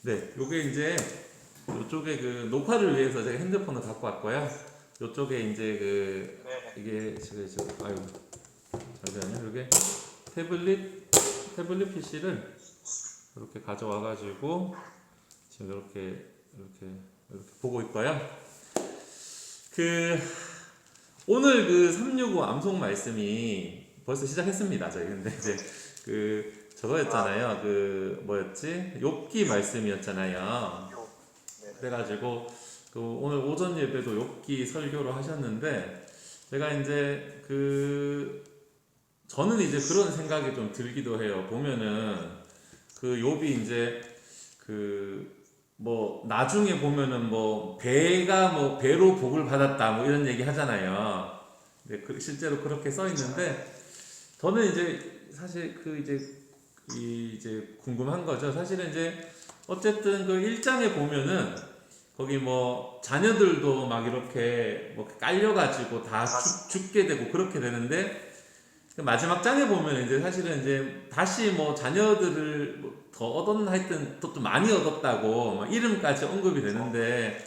네, 요게 이제 요쪽에 그 녹화를 위해서 제가 핸드폰을 갖고 왔고요. 요쪽에 이제 그 네네. 이게 지금 아유 잠시만요. 요게 태블릿 PC를 이렇게 가져와 가지고 지금 이렇게 보고 있고요. 그 오늘 그 365 암송 말씀이 벌써 시작했습니다. 저희 근데 이제 그 저거였잖아요. 그 뭐였지? 욥기 말씀이었잖아요. 요. 네네. 그래가지고 그 오늘 오전 예배도 욥기 설교를 하셨는데 제가 이제 그 저는 이제 그런 생각이 좀 들기도 해요. 보면은 그 욥이 이제 그 뭐 나중에 보면은 뭐 배가 뭐 배로 복을 받았다 뭐 이런 얘기 하잖아요. 근데 실제로 그렇게 써 있는데 저는 이제 사실 그 이제 궁금한 거죠. 사실은 이제 어쨌든 그 1장에 보면은 거기 뭐 자녀들도 막 이렇게 뭐 깔려가지고 다 죽게 되고 그렇게 되는데 그 마지막 장에 보면 이제 사실은 이제 다시 뭐 자녀들을 뭐더 얻었나 하여튼 또 많이 얻었다고 막 이름까지 언급이 되는데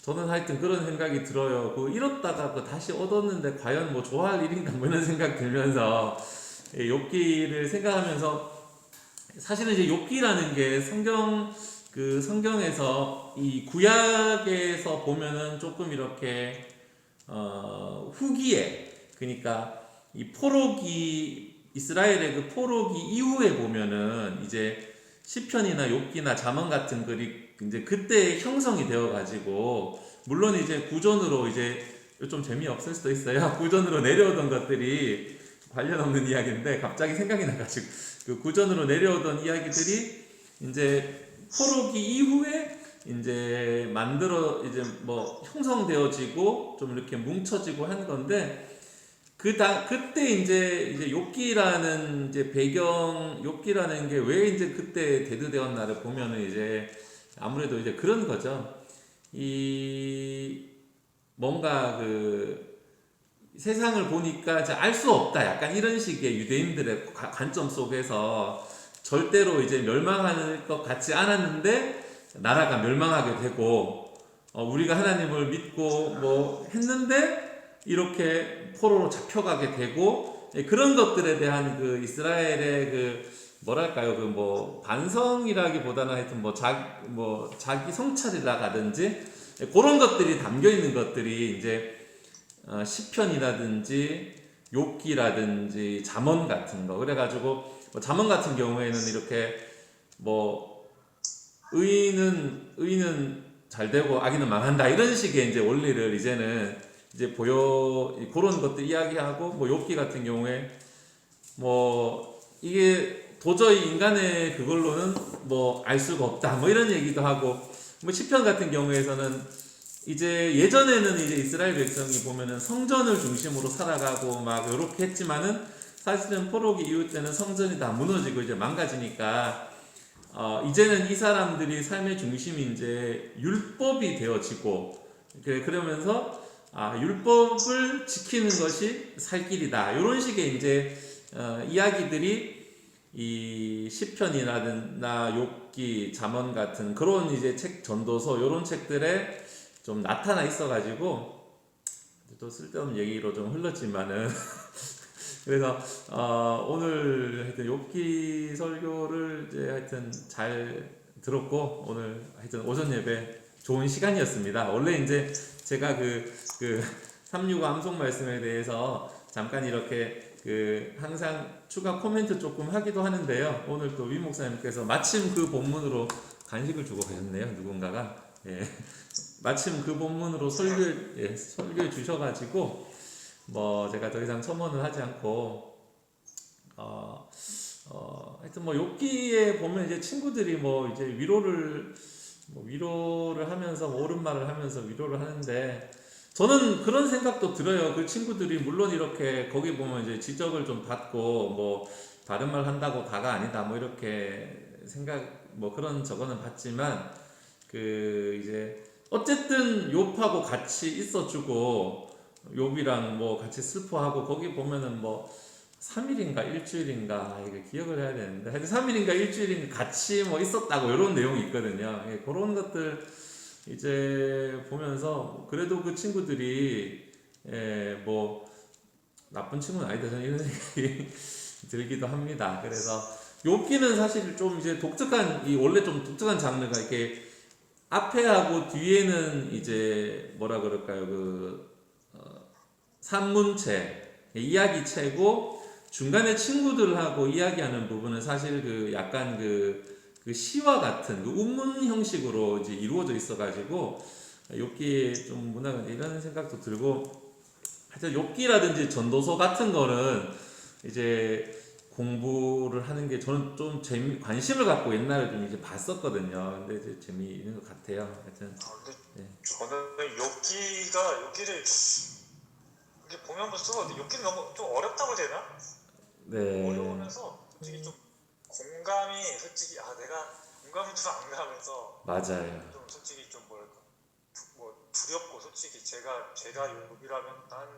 저는 하여튼 그런 생각이 들어요. 그 잃었다가 그 다시 얻었는데 과연 뭐 좋아할 일인가 뭐 이런 생각 들면서 욥기를 생각하면서 사실은 이제 욥기라는 게 성경에서 이 구약에서 보면은 조금 이렇게 후기에 그러니까 이 포로기 이스라엘의 그 포로기 이후에 보면은 이제 시편이나 욥기나 잠언 같은 글이 이제 그때 형성이 되어 가지고 물론 이제 구전으로 이제 좀 재미없을 수도 있어요. 구전으로 내려오던 것들이 관련 없는 이야기인데 갑자기 생각이 나가지고 그 구전으로 내려오던 이야기들이 이제 포로기 이후에 이제 만들어 이제 뭐 형성되어지고 좀 이렇게 뭉쳐지고 한 건데 그때 이제 욥기라는 이제 배경 욥기라는 게 왜 이제 그때 대두되었나를 보면은 이제 아무래도 이제 그런 거죠. 이 뭔가 그 세상을 보니까 알 수 없다. 약간 이런 식의 유대인들의 관점 속에서 절대로 이제 멸망할 것 같지 않았는데 나라가 멸망하게 되고 우리가 하나님을 믿고 뭐 했는데 이렇게 포로로 잡혀가게 되고 그런 것들에 대한 그 이스라엘의 그 뭐랄까요 그 뭐 반성이라기보다는 하여튼 뭐 자기 성찰이라든지 그런 것들이 담겨 있는 것들이 이제 시편이라든지 욥기라든지 잠언 같은 거 그래가지고 뭐 잠언 같은 경우에는 이렇게 뭐 의인은 잘 되고 악인은 망한다 이런 식의 이제 원리를 이제는 이제 그런 것들 이야기하고 뭐 욥기 같은 경우에 뭐 이게 도저히 인간의 그걸로는 뭐 알 수가 없다 뭐 이런 얘기도 하고 뭐 시편 같은 경우에서는 이제 예전에는 이제 이스라엘 백성이 보면은 성전을 중심으로 살아가고 막 이렇게 했지만은 사실은 포로기 이후 때는 성전이 다 무너지고 이제 망가지니까 이제는 이 사람들이 삶의 중심이 이제 율법이 되어지고 그러면서 율법을 지키는 것이 살 길이다 이런 식의 이제 이야기들이 이 시편이나 욥기 잠언 같은 그런 이제 책 전도서 이런 책들에 좀 나타나 있어가지고 또 쓸데없는 얘기로 좀 흘렀지만은 그래서 오늘 하여튼 욥기 설교를 이제 하여튼 잘 들었고 오늘 하여튼 오전 예배 좋은 시간이었습니다. 원래 이제 제가 그 365 암송 말씀에 대해서 잠깐 이렇게 그 항상 추가 코멘트 조금 하기도 하는데요. 오늘 또 위 목사님께서 마침 그 본문으로 간식을 주고 가셨네요. 누군가가 예. 마침 그 본문으로 설교해 주셔가지고 뭐 제가 더 이상 첨언을 하지 않고 하여튼 뭐 욥기에 보면 이제 친구들이 뭐 이제 위로를 하면서 뭐 옳은 말을 하면서 위로를 하는데 저는 그런 생각도 들어요. 그 친구들이 물론 이렇게 거기 보면 이제 지적을 좀 받고 뭐 다른 말 한다고 다가 아니다 뭐 이렇게 생각 뭐 그런 저거는 받지만 그 이제 어쨌든 욥하고 같이 있어주고 욥이랑 뭐 같이 슬퍼하고 거기 보면은 뭐 3일인가 일주일인가 이게 기억을 해야 되는데 하여튼 3일인가 일주일인가 같이 뭐 있었다고 이런 내용이 있거든요. 예, 그런 것들 이제 보면서 그래도 그 친구들이 뭐 나쁜 친구는 아니다 저는 이런 생각이 들기도 합니다. 그래서 욥기는 사실 좀 이제 독특한 이 원래 좀 독특한 장르가 이렇게 앞에하고 뒤에는 이제 뭐라 그럴까요 산문체 이야기체고 중간에 친구들하고 이야기하는 부분은 사실 그 약간 그 시와 같은 그 운문 형식으로 이제 이루어져 있어가지고 욥기에 좀 문화가 이런 생각도 들고 하여튼 욥기라든지 전도서 같은 거는 이제 공부를 하는 게 저는 좀 관심을 갖고 옛날에 좀 이제 봤었거든요. 근데 이제 재미있는 것 같아요. 하여튼. 근데 네. 저는 욥기를 이렇게 보면 볼수록 욥기는 너무 좀 어렵다고 해야 되나? 네. 어려우면서 솔직히 좀 공감이 솔직히 내가 공감이 좀 안 가면서 맞아요. 좀 솔직히 좀 뭐랄까 뭐 두렵고 솔직히 제가 욥이라면 나는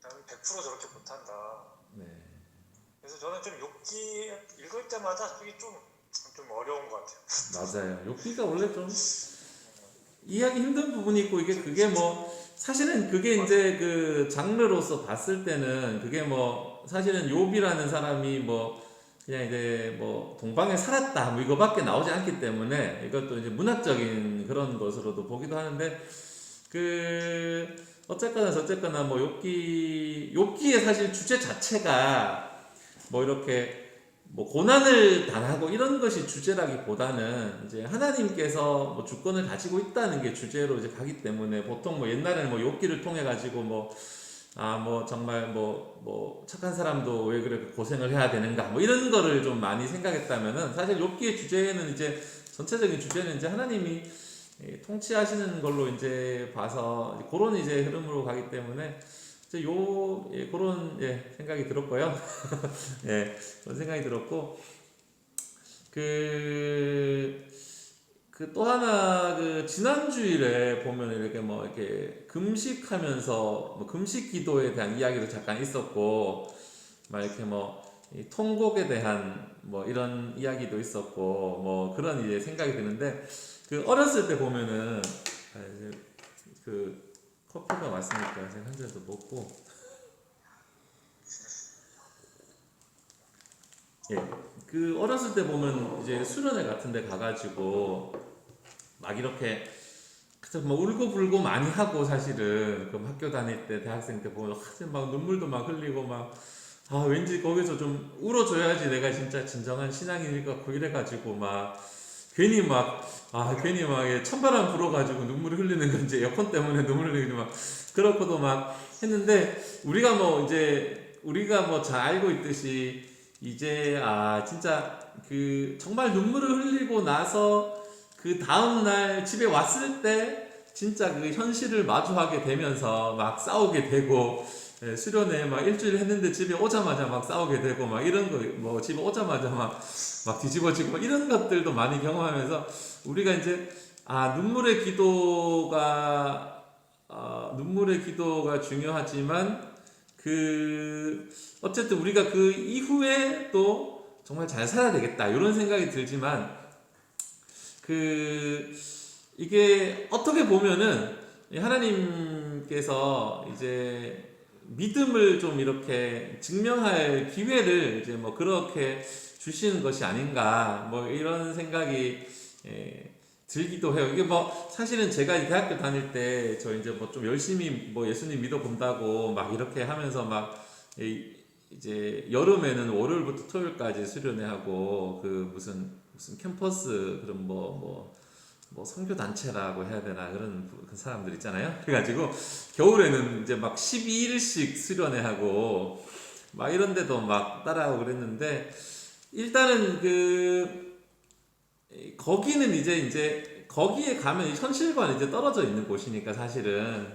100% 저렇게 못한다. 네. 그래서 저는 좀 욥기 읽을 때마다 솔직히 좀 어려운 것 같아요. 맞아요. 욥기가 원래 좀 이해하기 힘든 부분이 있고 그게 뭐 사실은 그게 이제 그 장르로서 봤을 때는 그게 뭐 사실은 욥이라는 사람이 뭐 그냥 이제 뭐 동방에 살았다 뭐 이거밖에 나오지 않기 때문에 이것도 이제 문학적인 그런 것으로도 보기도 하는데 그 어쨌거나 뭐 욥기의 사실 주제 자체가 뭐 이렇게 뭐 고난을 당하고 이런 것이 주제라기보다는 이제 하나님께서 뭐 주권을 가지고 있다는 게 주제로 이제 가기 때문에 보통 뭐 옛날에는 뭐 욥기를 통해 가지고 뭐 정말 뭐 착한 사람도 왜 그렇게 고생을 해야 되는가 뭐 이런 거를 좀 많이 생각했다면은 사실 욥기의 주제는 이제 전체적인 주제는 이제 하나님이 통치하시는 걸로 이제 봐서 그런 이제 흐름으로 가기 때문에 이제 그런 생각이 들었고요. 예, 그런 생각이 들었고 그 또 하나 그 지난 주일에 보면 이렇게 뭐 이렇게 금식하면서 뭐 금식 기도에 대한 이야기도 잠깐 있었고 막 이렇게 뭐 이 통곡에 대한 뭐 이런 이야기도 있었고 뭐 그런 이제 생각이 드는데 그 어렸을 때 보면은 이제 그 커피가 왔으니까 제가 한 잔 더 먹고 그 어렸을 때 보면 이제 수련회 같은 데 가가지고 막 이렇게 그래서 막 울고불고 많이 하고 사실은 그 학교 다닐 때 대학생 때 보면 막 눈물도 막 흘리고 왠지 거기서 좀 울어줘야지 내가 진짜 진정한 신앙인일 것 같고 이래가지고 괜히 막 찬바람 불어가지고 눈물을 흘리는 건지 에어컨 때문에 눈물 흘리고 막 그렇고도 막 했는데 우리가 뭐 잘 알고 있듯이 이제 진짜 그 정말 눈물을 흘리고 나서 그 다음날 집에 왔을 때 진짜 그 현실을 마주하게 되면서 막 싸우게 되고 수련회 막 일주일 했는데 집에 오자마자 막 싸우게 되고 막 이런 거 뭐 집에 오자마자 막 뒤집어지고 막 이런 것들도 많이 경험하면서 우리가 이제 눈물의 기도가 중요하지만 어쨌든 우리가 그 이후에 또 정말 잘 살아야 되겠다 이런 생각이 들지만 이게 어떻게 보면은 하나님께서 이제 믿음을 좀 이렇게 증명할 기회를 이제 뭐 그렇게 주시는 것이 아닌가 뭐 이런 생각이 들기도 해요. 이게 뭐 사실은 제가 대학교 다닐 때 저 이제 뭐 좀 열심히 뭐 예수님 믿어 본다고 막 이렇게 하면서 이제 여름에는 월요일부터 토요일까지 수련회 하고 그 무슨 캠퍼스 그런 뭐 선교 단체라고 해야 되나 그런 그 사람들 있잖아요. 그래가지고 겨울에는 이제 막 12일씩 수련회 하고 막 이런 데도 막 따라하고 그랬는데 일단은 거기는 이제 거기에 가면 현실과는 이제 떨어져 있는 곳이니까 사실은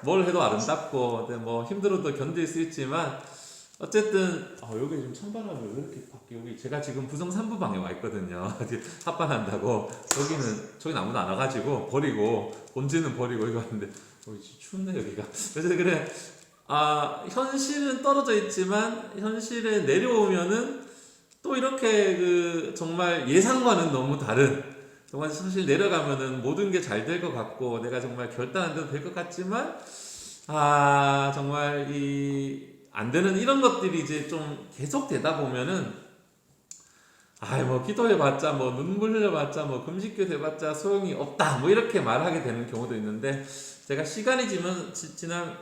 뭘 해도 아름답고 뭐 힘들어도 견딜 수 있지만 어쨌든 여기 지금 찬바람이 왜 이렇게 밖에 여기 제가 지금 부성 3부 방에 와 있거든요. 합반한다고 저기 아무도 안 와가지고 버리고 본지는 버리고 이거 하는데 추운데 여기가 그래서 그래 현실은 떨어져 있지만 현실에 내려오면은 또 이렇게 그 정말 예상과는 너무 다른, 정말 사실 내려가면은 모든 게 잘 될 것 같고 내가 정말 결단한 대로 될 것 같지만 정말 이 안 되는 이런 것들이 이제 좀 계속 되다 보면은 뭐 기도해봤자 뭐 눈물 흘려봤자 뭐 금식교 돼봤자 소용이 없다 뭐 이렇게 말하게 되는 경우도 있는데, 제가 시간이 지난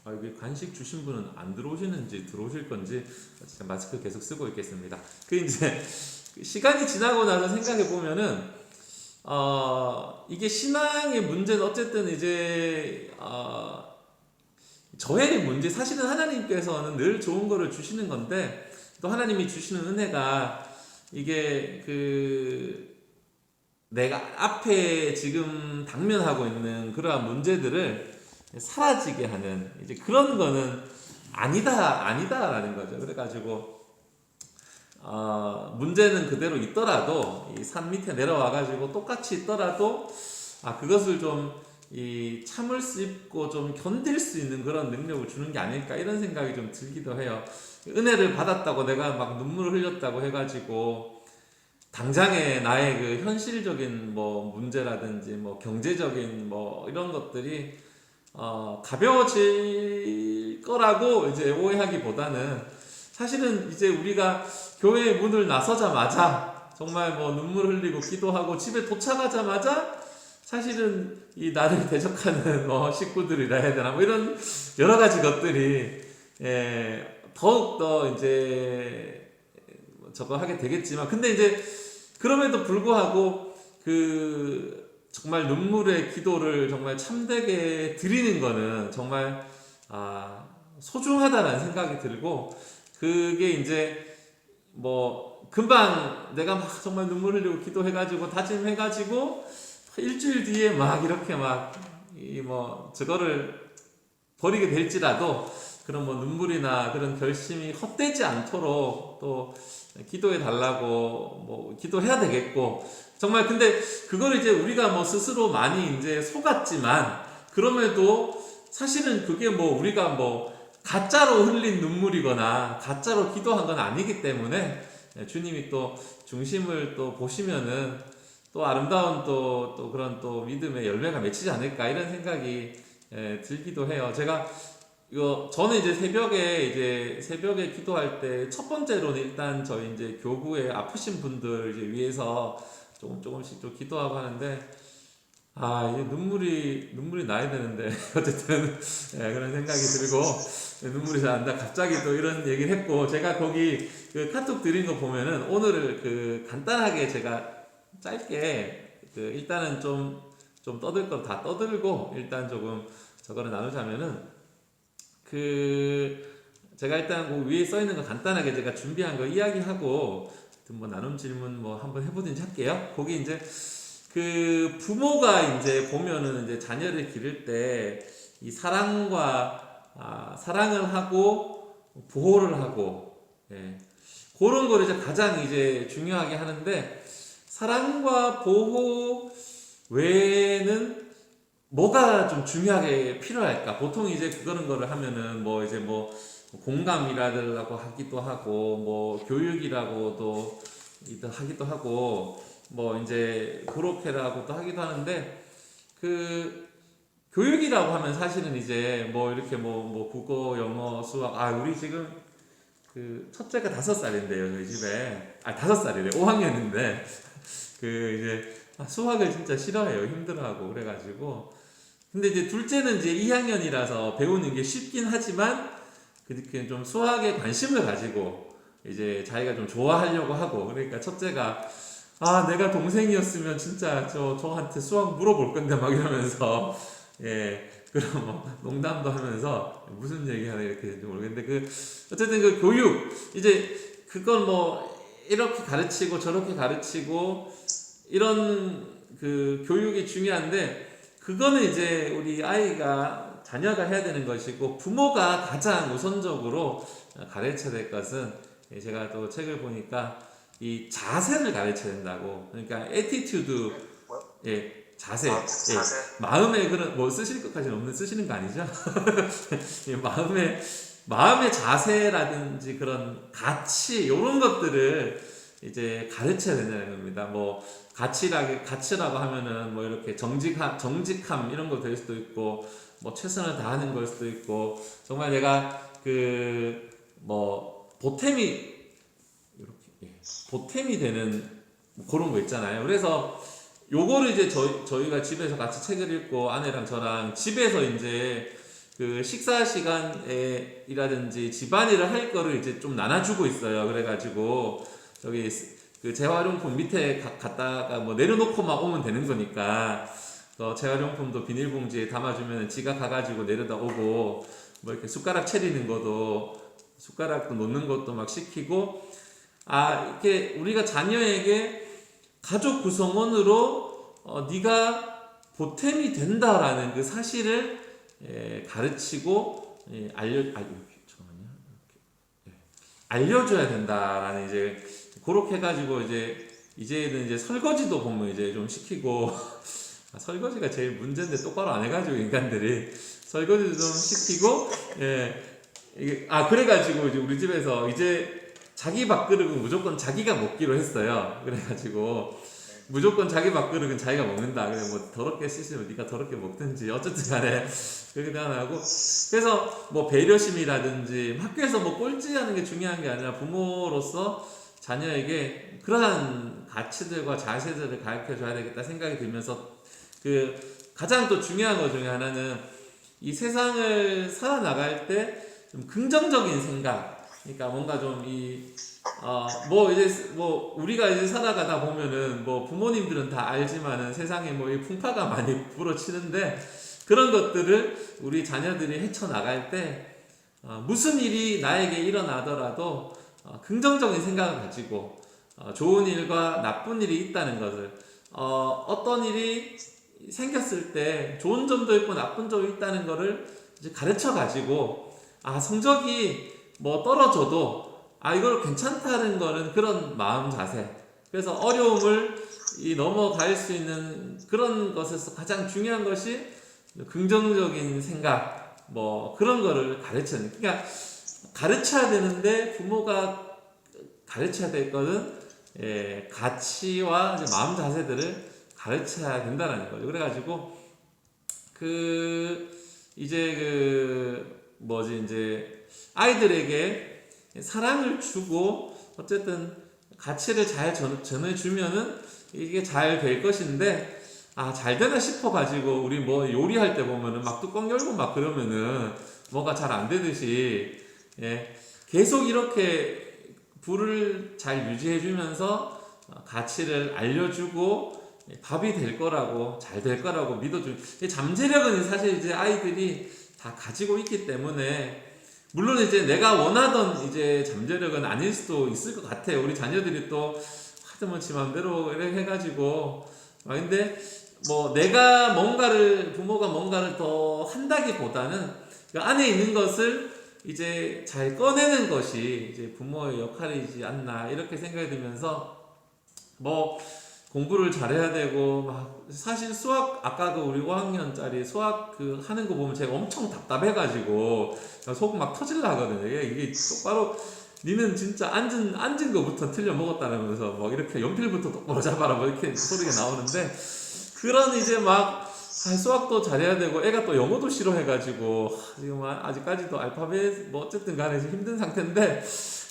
여기 간식 주신 분은 안 들어오시는지 들어오실 건지 진짜 마스크 계속 쓰고 있겠습니다. 그 이제 시간이 지나고 나서 생각해 보면은 이게 신앙의 문제는 어쨌든 이제 저의 문제, 사실은 하나님께서는 늘 좋은 거를 주시는 건데 또 하나님이 주시는 은혜가 이게 그 내가 앞에 지금 당면하고 있는 그러한 문제들을 사라지게 하는 이제 그런 거는 아니다라는 거죠. 그래가지고 문제는 그대로 있더라도 이 산 밑에 내려와가지고 똑같이 있더라도 그것을 좀 이 참을 수 있고 좀 견딜 수 있는 그런 능력을 주는 게 아닐까 이런 생각이 좀 들기도 해요. 은혜를 받았다고 내가 막 눈물을 흘렸다고 해가지고 당장의 나의 그 현실적인 뭐 문제라든지 뭐 경제적인 뭐 이런 것들이 가벼워질 거라고 이제 오해하기보다는, 사실은 이제 우리가 교회 문을 나서자마자 정말 뭐 눈물 흘리고 기도하고 집에 도착하자마자 사실은 이 나를 대적하는 식구들이라 해야 되나 뭐 이런 여러 가지 것들이 더욱더 이제 저거 하게 되겠지만, 근데 이제 그럼에도 불구하고 그 정말 눈물의 기도를 정말 참되게 드리는 거는 정말 소중하다는 생각이 들고, 그게 이제 뭐 금방 내가 막 정말 눈물 흘리고 기도해가지고 다짐해가지고 일주일 뒤에 막 이렇게 막 이 뭐 저거를 버리게 될지라도 그런 뭐 눈물이나 그런 결심이 헛되지 않도록 또 기도해 달라고 뭐 기도해야 되겠고, 정말 근데 그걸 이제 우리가 뭐 스스로 많이 이제 속았지만 그럼에도 사실은 그게 뭐 우리가 뭐 가짜로 흘린 눈물이거나 가짜로 기도한 건 아니기 때문에 주님이 또 중심을 또 보시면은 또 아름다운 또 그런 또 믿음의 열매가 맺히지 않을까 이런 생각이 들기도 해요. 제가 저는 이제 새벽에 기도할 때 첫 번째로는 일단 저희 이제 교구에 아프신 분들 이제 위해서 조금씩 좀 기도하고 하는데 이게 눈물이 나야 되는데 어쨌든 그런 생각이 들고 눈물이 잘 안 나. 갑자기 또 이런 얘기를 했고, 제가 거기 그 카톡 드린 거 보면은 오늘 그 간단하게 제가 짧게 일단은 좀 떠들 거 다 떠들고 일단 조금 저거를 나누자면은, 제가 일단 그 위에 써 있는 거 간단하게 제가 준비한 거 이야기하고 뭐 나눔 질문 뭐 한번 해보든지 할게요. 거기 이제 그 부모가 이제 보면은 이제 자녀를 기를 때 이 사랑을 하고 보호를 하고 그런 거를 이제 가장 이제 중요하게 하는데, 사랑과 보호 외에는 뭐가 좀 중요하게 필요할까? 보통 이제 그런 거를 하면은 뭐 이제 뭐 공감이라고 하기도 하고 뭐 교육이라고도 하기도 하고 뭐 이제 그렇게라고도 하기도 하는데, 그 교육이라고 하면 사실은 이제 뭐 이렇게 뭐 국어, 영어, 수학, 우리 지금 그 첫째가 5살인데요 저희 집에 5살이래 5학년인데 그 이제 수학을 진짜 싫어해요. 힘들어하고 그래가지고. 근데 이제 둘째는 이제 2학년이라서 배우는 게 쉽긴 하지만 그렇게 좀 수학에 관심을 가지고 이제 자기가 좀 좋아하려고 하고, 그러니까 첫째가 내가 동생이었으면 진짜 저한테 수학 물어볼 건데 막 이러면서 그럼 뭐 농담도 하면서 무슨 얘기하나 이렇게 될지 모르겠는데, 어쨌든 그 교육 이제 그건 뭐 이렇게 가르치고 저렇게 가르치고 이런 그 교육이 중요한데, 그거는 이제 우리 자녀가 해야 되는 것이고, 부모가 가장 우선적으로 가르쳐야 될 것은, 제가 또 책을 보니까 이 자세를 가르쳐야 된다고. 그러니까 attitude, 자세, 자세. 마음의 그런 뭐 쓰실 것까지는 없는 쓰시는 거 아니죠? 예, 마음의 자세라든지 그런 가치 이런 것들을 이제 가르쳐야 된다는 겁니다. 뭐 가치라고 하면은 뭐 이렇게 정직함 이런 거 될 수도 있고 뭐 최선을 다하는 걸 수도 있고 정말 내가 그 뭐 보탬이 되는 그런 거 있잖아요. 그래서 요거를 이제 저희가 집에서 같이 책을 읽고 아내랑 저랑 집에서 이제 그 식사 시간에이라든지 집안일을 할 거를 이제 좀 나눠주고 있어요. 그래가지고 저기 그 재활용품 밑에 갖다가 뭐 내려놓고만 오면 되는 거니까 재활용품도 비닐봉지에 담아주면 지가 가가지고 내려다 오고 뭐 이렇게 숟가락 채리는 것도 숟가락도 놓는 것도 막 시키고 이렇게 우리가 자녀에게 가족 구성원으로 네가 보탬이 된다라는 그 사실을 가르치고 알려줘야 된다라는 이제 그렇게 해가지고 이제는 이제 설거지도 보면 이제 좀 시키고 설거지가 제일 문제인데 똑바로 안 해가지고 인간들이 설거지도 좀 시키고 그래가지고 이제 우리 집에서 이제 자기 밥그릇은 무조건 자기가 먹기로 했어요. 그래가지고 무조건 자기 밥그릇은 자기가 먹는다. 그래 뭐 더럽게 씻으면 네가 더럽게 먹든지 어쨌든 간에 그렇게 안 하고 그래서 뭐 배려심이라든지 학교에서 뭐 꼴찌하는 게 중요한 게 아니라 부모로서 자녀에게 그러한 가치들과 자세들을 가르쳐 줘야 되겠다 생각이 들면서 그 가장 또 중요한 것 중에 하나는 이 세상을 살아나갈 때 좀 긍정적인 생각 그러니까 뭔가 좀 우리가 이제 살아가다 보면은 뭐 부모님들은 다 알지만은 세상에 뭐 이 풍파가 많이 불어치는데 그런 것들을 우리 자녀들이 헤쳐나갈 때 무슨 일이 나에게 일어나더라도 긍정적인 생각을 가지고 좋은 일과 나쁜 일이 있다는 것을 어떤 일이 생겼을 때 좋은 점도 있고 나쁜 점도 있다는 것을 이제 가르쳐 가지고 성적이 뭐 떨어져도 이걸 괜찮다는 거는 그런 마음 자세 그래서 어려움을 넘어갈 수 있는 그런 것에서 가장 중요한 것이 긍정적인 생각 뭐 그런 거를 가르쳐야 돼. 그러니까 가르쳐야 되는데 부모가 가르쳐야 될 거는 가치와 이제 마음 자세들을 가르쳐야 된다는 거죠. 그래가지고 이제 아이들에게 사랑을 주고 어쨌든 가치를 잘 전해주면은 이게 잘 될 것인데 잘 되나 싶어 가지고 우리 뭐 요리할 때 보면은 막 뚜껑 열고 막 그러면은 뭐가 잘 안 되듯이 계속 이렇게 불을 잘 유지해 주면서 가치를 알려주고 밥이 될 거라고 잘 될 거라고 믿어주는 잠재력은 사실 이제 아이들이 다 가지고 있기 때문에 물론 이제 내가 원하던 이제 잠재력은 아닐 수도 있을 것 같아요. 우리 자녀들이 또 하다못지 맘대로 이렇게 해가지고 근데 뭐 부모가 뭔가를 더 한다기보다는 그 안에 있는 것을 이제 잘 꺼내는 것이 이제 부모의 역할이지 않나 이렇게 생각이 들면서 뭐 공부를 잘해야 되고 막 사실 수학 아까도 우리 5학년짜리 수학 하는 거 보면 제가 엄청 답답해가지고 속 막 터질라 하거든요. 이게 똑바로 니는 진짜 앉은 거부터 틀려 먹었다면서 뭐 이렇게 연필부터 똑바로 잡아라 뭐 이렇게 소리가 나오는데 그런 이제 막 수학도 잘해야 되고 애가 또 영어도 싫어해가지고 지금 아직까지도 알파벳 뭐 어쨌든 간에 힘든 상태인데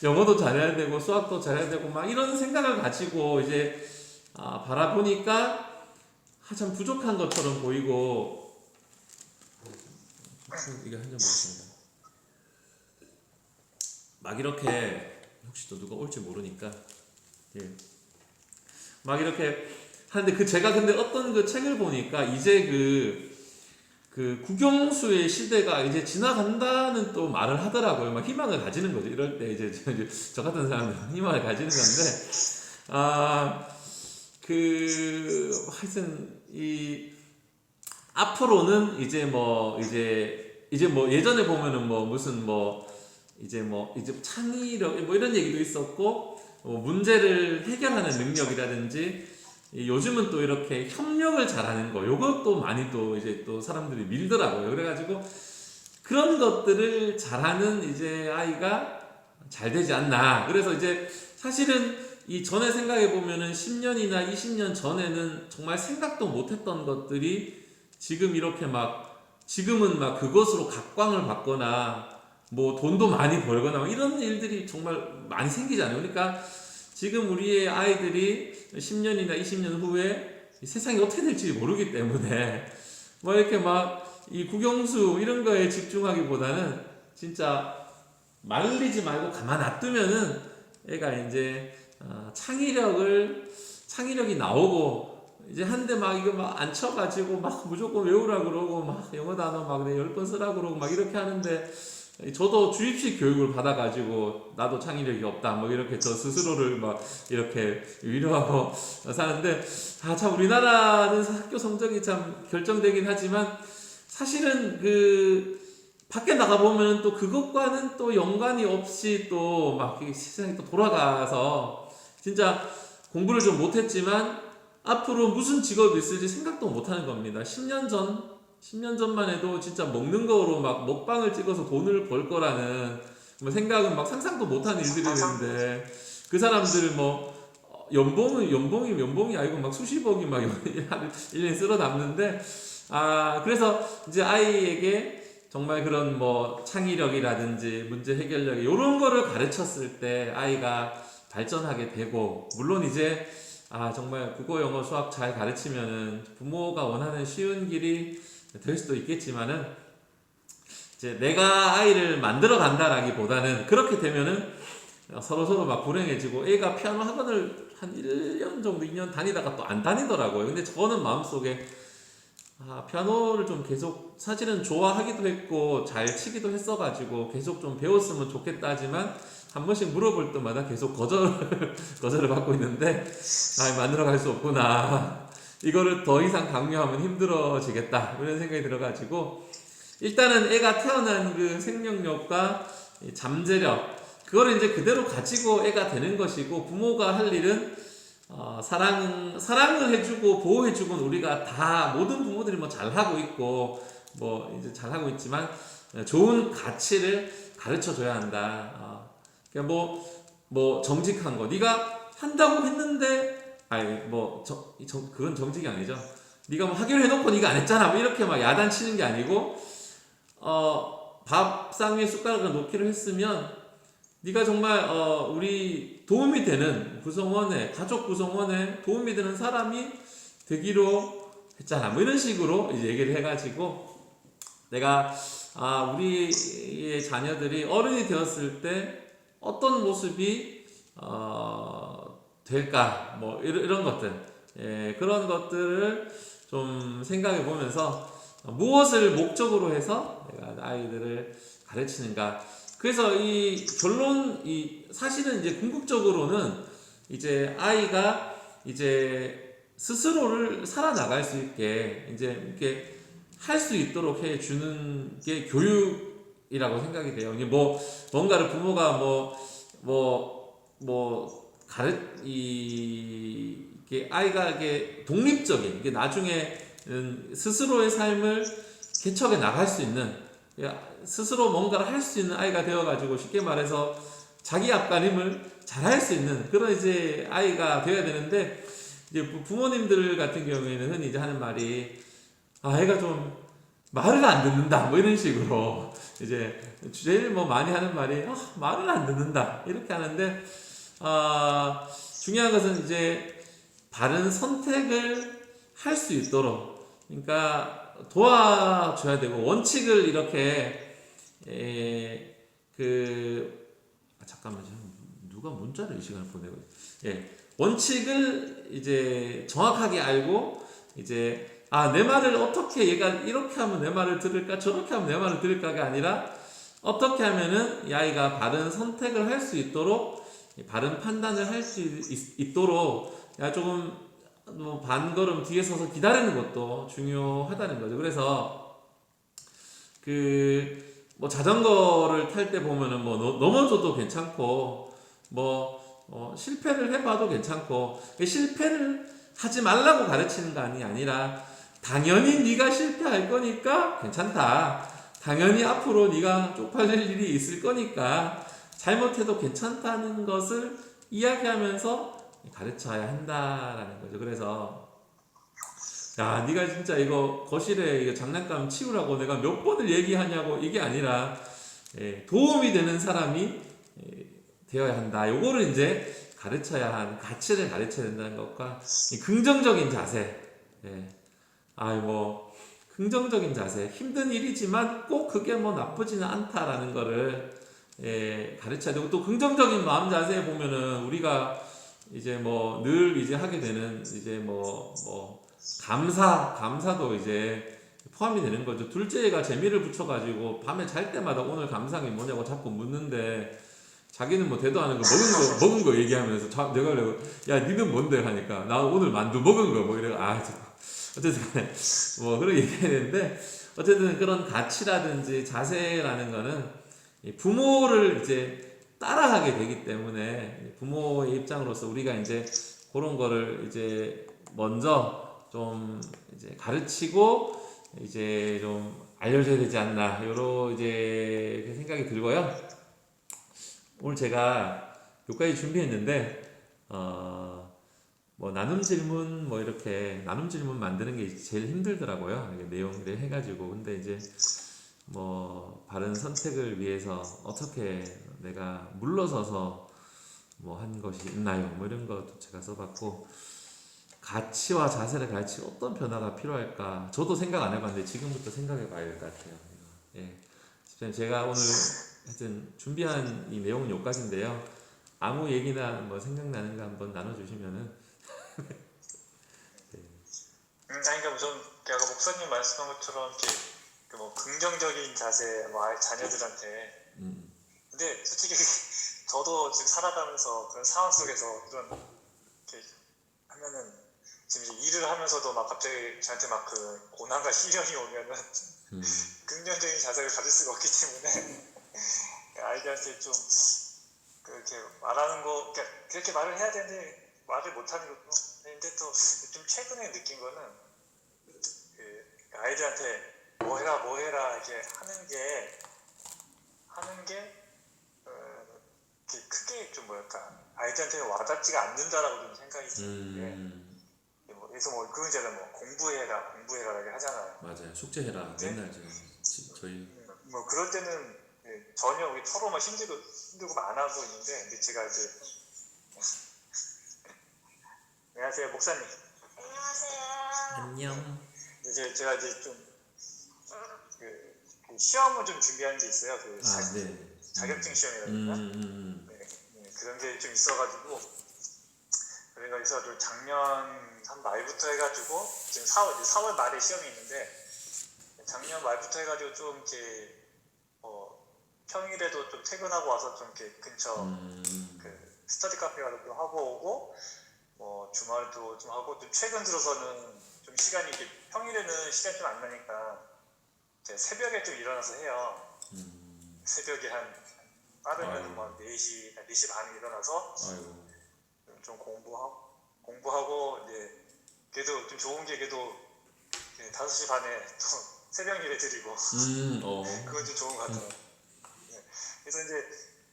영어도 잘해야 되고 수학도 잘해야 되고 막 이런 생각을 가지고 이제 바라보니까 참 부족한 것처럼 보이고 이게 한 잔 먹겠습니다. 막 이렇게 혹시 또 누가 올지 모르니까 막 이렇게 하는데 제가 근데 어떤 그 책을 보니까 이제 그 국영수의 시대가 이제 지나간다는 또 말을 하더라고요. 막 희망을 가지는 거죠. 이럴 때 이제 저 같은 사람들은 희망을 가지는 건데 하여튼 앞으로는 이제 예전에 보면은 이제 창의력 뭐 이런 얘기도 있었고 문제를 해결하는 능력이라든지 요즘은 또 이렇게 협력을 잘하는 거, 요것도 많이 또 이제 또 사람들이 밀더라고요. 그래가지고 그런 것들을 잘하는 이제 아이가 잘 되지 않나. 그래서 이제 사실은 이 전에 생각해 보면은 10년이나 20년 전에는 정말 생각도 못했던 것들이 지금 이렇게 막 지금은 막 그것으로 각광을 받거나 뭐 돈도 많이 벌거나 뭐 이런 일들이 정말 많이 생기잖아요. 그러니까 지금 우리의 아이들이 10년이나 20년 후에 이 세상이 어떻게 될지 모르기 때문에 뭐 이렇게 막 이 국영수 이런 거에 집중하기보다는 진짜 말리지 말고 가만 놔두면은 애가 이제 창의력이 나오고 이제 한데 막 이거 막 안 쳐가지고 막 무조건 외우라 그러고 막 영어 단어 막 10번 쓰라 그러고 막 이렇게 하는데 저도 주입식 교육을 받아가지고 나도 창의력이 없다 뭐 이렇게 저 스스로를 막 이렇게 위로하고 사는데 참 우리나라는 학교 성적이 참 결정되긴 하지만 사실은 그 밖에 나가 보면 또 그것과는 또 연관이 없이 또 막 세상이 또 돌아가서 진짜 공부를 좀 못했지만 앞으로 무슨 직업이 있을지 생각도 못하는 겁니다. 10년 전만 해도 진짜 먹는 거로 막 먹방을 찍어서 돈을 벌 거라는 뭐 생각은 막 상상도 못한 일들이었는데 그 사람들 뭐 연봉이 아니고 막 수십억이 막 1년에 쓸어 담는데 그래서 이제 아이에게 정말 그런 뭐 창의력이라든지 문제 해결력 이런 거를 가르쳤을 때 아이가 발전하게 되고 물론 이제 정말 국어 영어 수학 잘 가르치면은 부모가 원하는 쉬운 길이 될 수도 있겠지만은 이제 내가 아이를 만들어 간다라기보다는 그렇게 되면은 서로 막 불행해지고 애가 피아노 학원을 한 1년 정도 2년 다니다가 또 안 다니더라고요. 근데 저는 마음속에 피아노를 좀 계속 사실은 좋아하기도 했고 잘 치기도 했어가지고 계속 좀 배웠으면 좋겠다 하지만 한 번씩 물어볼 때마다 계속 거절을 받고 있는데 만들어 갈 수 없구나. 이거를 더 이상 강요하면 힘들어지겠다. 이런 생각이 들어가지고 일단은 애가 태어난 그 생명력과 잠재력 그거를 이제 그대로 가지고 애가 되는 것이고 부모가 할 일은 사랑을 해주고 보호해주고는 우리가 다 모든 부모들이 뭐 잘하고 있고 뭐 이제 잘하고 있지만 좋은 가치를 가르쳐줘야 한다. 그러니까 뭐 정직한 거 네가 한다고 했는데 그건 정직이 아니죠. 네가 뭐 하기로 해놓고 네가 안 했잖아 뭐 이렇게 막 야단치는 게 아니고 밥상 위에 숟가락을 놓기로 했으면 네가 정말 우리 도움이 되는 가족 구성원에 도움이 되는 사람이 되기로 했잖아 뭐 이런 식으로 이제 얘기를 해가지고 내가 우리의 자녀들이 어른이 되었을 때 어떤 모습이 될까 뭐 이런 것들 그런 것들을 좀 생각해 보면서 무엇을 목적으로 해서 내가 아이들을 가르치는가. 그래서 이 사실은 이제 궁극적으로는 이제 아이가 이제 스스로를 살아나갈 수 있게 이제 이렇게 할 수 있도록 해 주는 게 교육이라고 생각이 돼요. 이게 뭔가를 부모가 이게 아이가 이게 독립적인 이게 나중에 스스로의 삶을 개척해 나갈 수 있는 스스로 뭔가를 할 수 있는 아이가 되어가지고 쉽게 말해서 자기 앞가림을 잘 할 수 있는 그런 이제 아이가 되어야 되는데 이제 부모님들 같은 경우에는 흔히 이제 하는 말이 애가 좀 말을 안 듣는다 뭐 이런 식으로 이제 제일 많이 하는 말이 말을 안 듣는다 이렇게 하는데 중요한 것은 이제 바른 선택을 할 수 있도록 그러니까 도와줘야 되고 원칙을 이렇게 잠깐만요. 누가 문자를 이 시간에 보내고 원칙을 이제 정확하게 알고 이제 내 말을 어떻게 얘가 이렇게 하면 내 말을 들을까 저렇게 하면 내 말을 들을까가 아니라 어떻게 하면은 이 아이가 바른 선택을 할 수 있도록 바른 판단을 할 수 있도록 조금 반걸음 뒤에 서서 기다리는 것도 중요하다는 거죠. 그래서 자전거를 탈 때 보면은 넘어져도 괜찮고 실패를 해봐도 괜찮고 실패를 하지 말라고 가르치는 거 아니라 당연히 네가 실패할 거니까 괜찮다. 당연히 앞으로 네가 쪽팔릴 일이 있을 거니까 잘못해도 괜찮다는 것을 이야기하면서 가르쳐야 한다라는 거죠. 그래서 야, 네가 진짜 이거 거실에 이거 장난감 치우라고 내가 몇 번을 얘기하냐고 이게 아니라 도움이 되는 사람이 되어야 한다. 요거를 이제 가르쳐야 한 가치를 가르쳐야 된다는 것과 이 긍정적인 자세. 뭐 긍정적인 자세. 힘든 일이지만 꼭 그게 뭐 나쁘지는 않다라는 거를 가르쳐야 되고 또 긍정적인 마음 자세에 보면은 우리가 이제 뭐 늘 이제 하게 되는 이제 뭐 감사도 이제 포함이 되는 거죠. 둘째가 재미를 붙여가지고 밤에 잘 때마다 오늘 감상이 뭐냐고 자꾸 묻는데 자기는 뭐 대도 않은 거 먹은 거 얘기하면서 내가 그래 야 니는 뭔데 하니까 나 오늘 만두 먹은 거 뭐 이래 어쨌든 뭐 그런 얘기해야 되는데 어쨌든 그런 가치라든지 자세라는 거는 부모를 이제 따라가게 되기 때문에 부모의 입장으로서 우리가 이제 그런 거를 이제 먼저 좀 이제 가르치고 이제 좀 알려줘야 되지 않나 요런 이제 생각이 들고요. 오늘 제가 여기까지 준비했는데 뭐 나눔 질문 뭐 이렇게 나눔 질문 만드는 게 제일 힘들더라고요. 이게 내용을 해가지고 근데 이제 뭐 바른 선택을 위해서 어떻게 내가 물러서서 뭐 한 것이 있나요? 뭐 이런 것도 제가 써봤고 가치와 자세를 가르치고 어떤 변화가 필요할까? 저도 생각 안 해봤는데 지금부터 생각해봐야 될 것 같아요. 예, 제가 오늘 하여튼 준비한 이 내용은 여기까지인데요. 아무 얘기나 뭐 생각나는 거 한번 나눠주시면은. 아니 그러니까 우선 아까 목사님 말씀한 것처럼 이렇게 그뭐 긍정적인 자세 뭐 자녀들한테 근데 솔직히 저도 지금 살아가면서 그런 상황 속에서 이런 이렇게 하면은 지금 이제 일을 하면서도 막 갑자기 저한테 막 그 고난과 시련이 오면은 긍정적인 자세를 가질 수가 없기 때문에 아이들한테 좀 그렇게 말하는 거 그렇게 말을 해야 되는데 말을 못하는 것도 근데 또 좀 최근에 느낀 거는 그 아이들한테 뭐 해라 이렇게 하는 게 이렇게 크게 좀 뭐랄까 아이들한테 와닿지가 않는다라고 좀 생각이 드는데 그래서 뭐 그런 제가 뭐 공부해라 이렇게 하잖아요. 맞아요. 숙제해라. 맨날 저희 뭐 그럴 때는 전혀 우리 서로 막 힘들고 안 하고 있는데 근데 제가 이제 안녕하세요 목사님. 안녕. 이제 제가 이제 좀 그 시험을 좀 준비한 게 있어요. 네. 자격증 시험이라든가 그런 게 좀 있어가지고 그래서 좀 작년 한 말부터 해가지고 지금 4월 말에 시험이 있는데 작년 말부터 해가지고 좀 이렇게 평일에도 좀 퇴근하고 와서 좀 이렇게 근처 그 스터디 카페 가서 좀 하고 오고 뭐 주말도 좀 하고 좀 최근 들어서는 좀 시간이 이렇게 평일에는 시간이 좀 안 나니까 이제 새벽에 좀 일어나서 해요. 새벽에 빠르면 뭐 4시 반에 일어나서 좀 공부하고 이제 그래도 좀 좋은 게 그래도 5시 반에 또 새벽 예배 드리고 그건 좀 좋은 것 같더라고요. 그래서 이제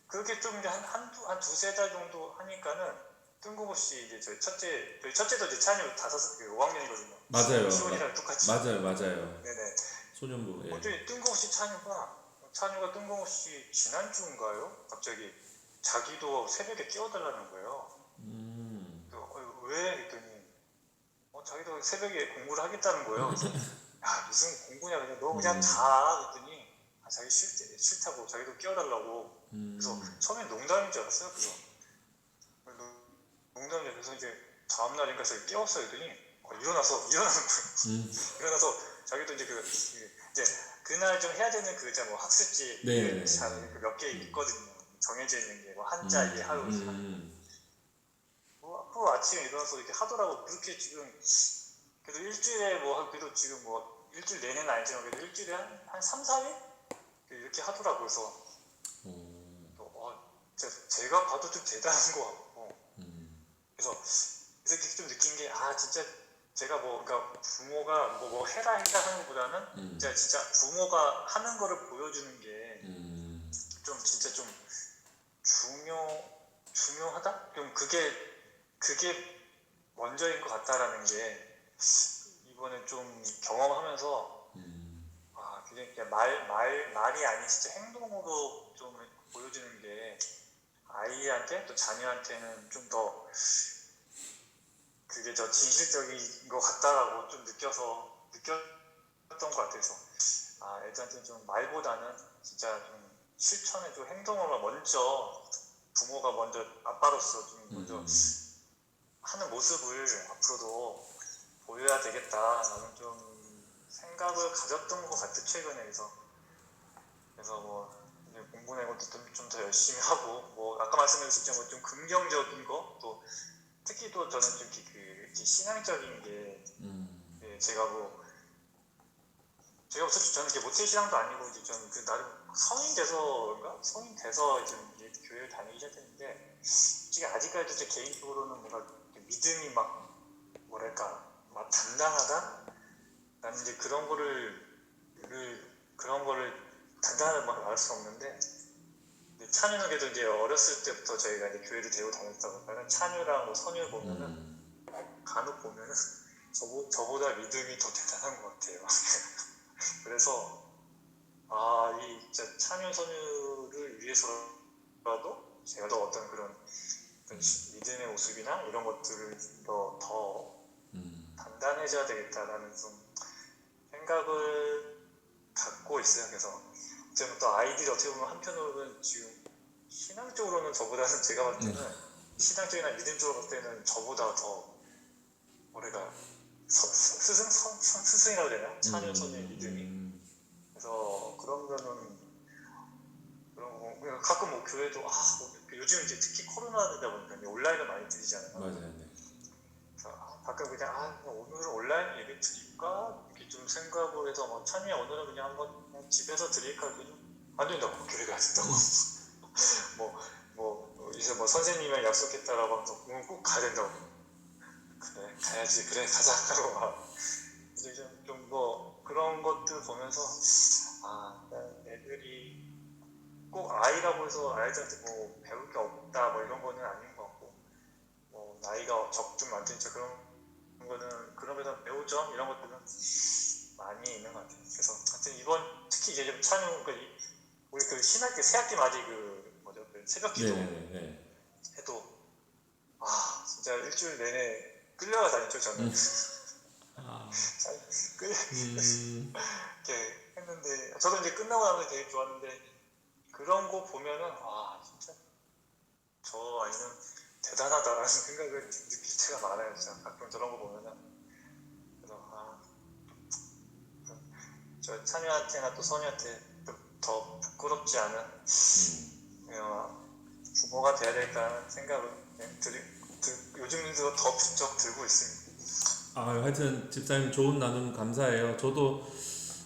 그렇게 좀 한 두세 달 정도 하니까는 뜬금없이 이제 저희 첫째도 이제 차년이 5학년이거든요. 맞아요. 시원이랑 똑같이. 맞아요. 네네. 소년부. 예. 어제 뜬금없이 찬유가 뜬금없이 지난주인가요? 갑자기 자기도 새벽에 깨워달라는 거예요. 왜? 했더니 자기도 새벽에 공부를 하겠다는 거예요. 그래서 야 무슨 공부냐 그냥 너 그냥 자 했더니 자기 싫다고 자기도 깨워달라고. 그래서 처음엔 농담인 줄 알았어요. 그래서 농담이죠. 그래서 이제 다음날인가 제가 깨웠어요. 했더니 일어나는 거예요. 일어나서 자기도 이제 이제 그날 좀 해야 되는 그 뭐 학습지 몇 개 있거든요. 정해져 있는 게 뭐 한자, 이게 하루 그 아침에 일어나서 이렇게 하더라고. 그렇게 지금 그래도 일주일에 그래도 지금 일주일 내내는 아니지만 그래도 일주일에 한 3, 4일 이렇게 하더라고. 그래서 제가 봐도 좀 대단한 것 같고 그래서 그래서 이렇게 좀 느낀 게 진짜 제가 그러니까 부모가 뭐 해라 하는 것보다는 진짜 부모가 하는 거를 보여주는 게 좀 진짜 좀 중요하다? 좀 그게 먼저인 것 같다라는 게 이번에 좀 경험하면서 그냥 말이 아닌 진짜 행동으로 좀 보여주는 게 아이한테 또 자녀한테는 좀 더 그게 더 진실적인 것 같다라고 좀 느꼈던 것 같아서 애들한테 좀 말보다는 진짜 좀 실천에 좀 행동으로 먼저 부모가 먼저 아빠로서 좀 먼저 하는 모습을 앞으로도 보여야 되겠다라는 좀 생각을 가졌던 것 같아 최근에. 그래서 뭐 이제 공부 내고 좀 더 열심히 하고 뭐 아까 말씀드린 진짜 뭐 좀 긍정적인 거 또 특히 또 저는 좀 신앙적인 게 제가 솔직히 저는 이렇게 모태 신앙도 아니고 이제 저는 나름 성인 돼서 좀 교회를 다니기 시작했는데 솔직히 아직까지도 제 개인적으로는 뭔가 믿음이 막 뭐랄까 막 단단하다? 나는 이제 그런 거를 단단하다고 말할 수 없는데 찬유는 그래도 이제 어렸을 때부터 저희가 이제 교회를 데리고 다녔다 보니까 찬유랑 뭐 선유 보면은 간혹 보면은 저보다 믿음이 더 대단한 것 같아요. 그래서 이 진짜 찬유 선유를 위해서라도 제가 더 어떤 그런 믿음의 모습이나 이런 것들을 더 단단해져야 되겠다라는 좀 생각을 갖고 있어요. 그래서 지금 또 아이들이 어떻게 보면 한편으로는 지금 신앙적으로는 저보다는 제가 봤을 때는 신앙적이나 믿음적으로 봤을 때는 저보다 더 뭐랄까 스승이라고 해야 되나? 찬유 선유의 믿음이. 그래서 그런 거는 가끔 뭐 교회도 요즘 이제 특히 코로나 되다 보니까 이제 온라인을 많이 드리잖아요. 맞아요. 네. 그래서 가끔 그냥 오늘은 온라인 예배 드릴까 이렇게 좀 생각을 해서 뭐 찬이야 오늘은 그냥 한번 그냥 집에서 드릴까 이렇게 안 된다고 교회 가야 된다고. 이제 뭐 선생님이랑 약속했다라고 하면서 꼭 가야 된다고. 그래 가야지 그래 가자 하고 막 이제 좀 뭐 그런 것들 보면서 애들이 꼭 아이라고 해서 아이들한테 뭐 배울 게 없다 뭐 이런 거는 아닌 것 같고 뭐 나이가 적든 많든 그런 거는 그런 거에서 배울 점 이런 것들은 많이 있는 것 같아요. 그래서 하여튼 이번 특히 이제 좀 찬우 우리 신학기 새학기 맞이 새벽기도 해도 진짜 일주일 내내 끌려가 다녔죠 저는. 이렇게 했는데 저도 이제 끝나고 나면 되게 좋았는데 그런 거 보면은 진짜 저 아이는 대단하다라는 생각을 느낄 때가 많아요. 진짜 가끔 저런 거 보면은. 그래서 저 찬유한테나 또 선유한테 더 부끄럽지 않은 부모가 돼야 되겠다는 생각을 요즘도 더 부쩍 들고 있습니다. 하여튼 집사님 좋은 나눔 감사해요. 저도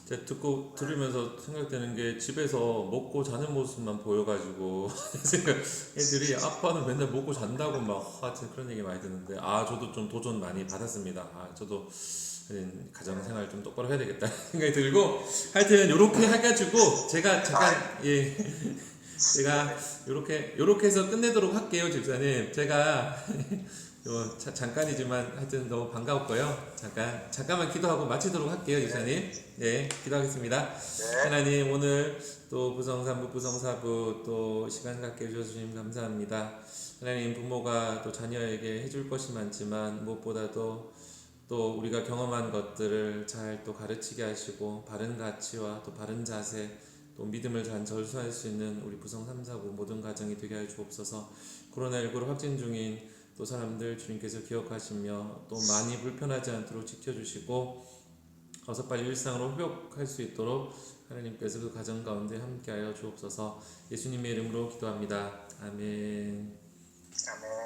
이제 들으면서 생각되는 게 집에서 먹고 자는 모습만 보여가지고 애들이 아빠는 맨날 먹고 잔다고 막 하여튼 그런 얘기 많이 듣는데 저도 좀 도전 많이 받았습니다. 저도 가정생활 좀 똑바로 해야 되겠다 생각이 들고 하여튼 요렇게 해가지고 제가 잠깐 제가 요렇게 해서 끝내도록 할게요. 집사님 제가 잠깐이지만 하여튼 너무 반가웠고요. 잠깐만 기도하고 마치도록 할게요, 집사님. 네, 기도하겠습니다. 하나님 오늘 또 부성삼부 부성사부 또 시간 갖게 해주셔서 주님 감사합니다. 하나님 부모가 또 자녀에게 해줄 것이 많지만 무엇보다도 또 우리가 경험한 것들을 잘 또 가르치게 하시고 바른 가치와 또 바른 자세 또 믿음을 잘 전수할 수 있는 우리 부성 3사부 모든 가정이 되게 하여 주옵소서. 코로나19로 확진 중인 또 사람들 주님께서 기억하시며 또 많이 불편하지 않도록 지켜주시고 어서 빨리 일상으로 회복할 수 있도록 하나님께서 그 가정 가운데 함께하여 주옵소서. 예수님의 이름으로 기도합니다. 아멘. 아멘.